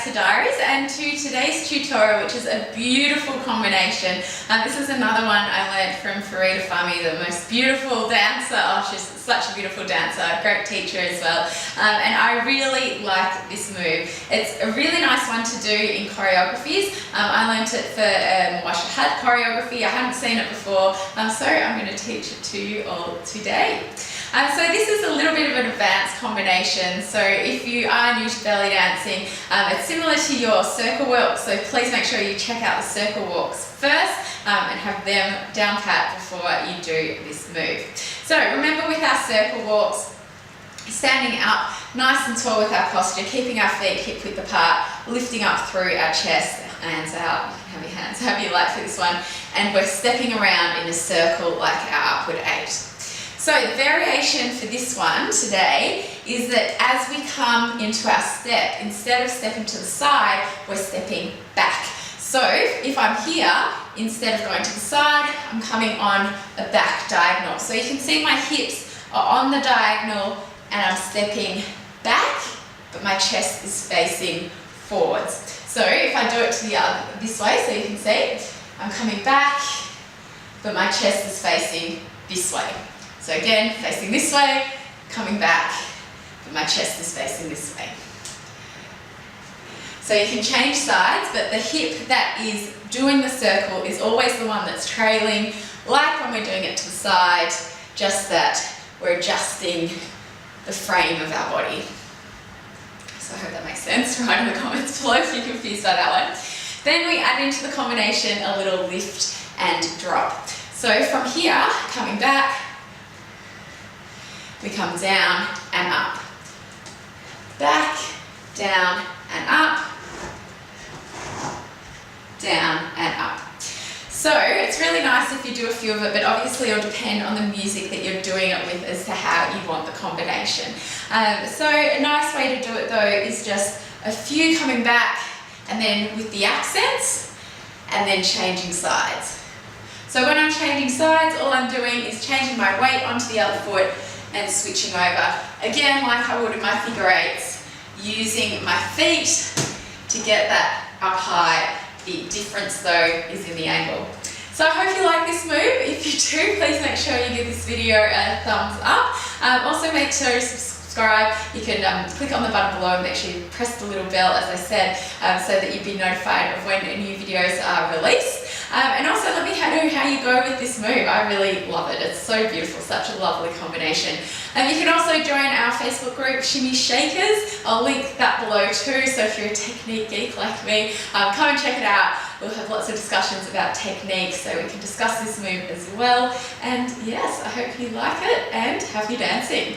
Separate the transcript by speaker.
Speaker 1: Dancer Diaries and to today's tutorial, which is a beautiful combination. This is another one I learned from Farida Fahmy, the most beautiful dancer. Oh, she's such a beautiful dancer, great teacher as well. And I really like this move. It's a really nice one to do in choreographies. I learned it for Wash Your Hat choreography. I hadn't seen it before, so I'm going to teach it to you all today. So this is a little bit of an advanced combination. So if you are new to belly dancing, it's similar to your circle walks. So please make sure you check out the circle walks first and have them down pat before you do this move. So remember, with our circle walks, standing up nice and tall with our posture, keeping our feet hip width apart, lifting up through our chest, hands out. You can have your hands however you like for this one, and we're stepping around in a circle like our upward 8. So the variation for this one today is that as we come into our step, instead of stepping to the side, we're stepping back. So if I'm here, instead of going to the side, I'm coming on a back diagonal. So you can see my hips are on the diagonal and I'm stepping back, but my chest is facing forwards. So if I do it to the other, this way, so you can see, I'm coming back, but my chest is facing this way. So again, facing this way, coming back, but my chest is facing this way. So you can change sides, but the hip that is doing the circle is always the one that's trailing, like when we're doing it to the side, just that we're adjusting the frame of our body. So I hope that makes sense. Write in the comments below if you're confused by that one. Then we add into the combination a little lift and drop. So from here, coming back, we come down and up, back, down and up, down and up. So it's really nice if you do a few of it, but obviously it'll depend on the music that you're doing it with as to how you want the combination. So a nice way to do it though is just a few coming back and then with the accents and then changing sides. So when I'm changing sides, all I'm doing is changing my weight onto the other foot and switching over. Again, like I would in my figure eights, using my feet to get that up high. The difference though is in the angle. So I hope you like this move. If you do, please make sure you give this video a thumbs up. Also make sure to subscribe. You can click on the button below and make sure you press the little bell, as I said, so that you'd be notified of when new videos are released. And also let me know how you go with this move. I really love it. It's so beautiful, such a lovely combination. You can also join our Facebook group, Shimmy Shakers. I'll link that below too, so if you're a technique geek like me, come and check it out. We'll have lots of discussions about technique, so we can discuss this move as well. And yes, I hope you like it and happy dancing.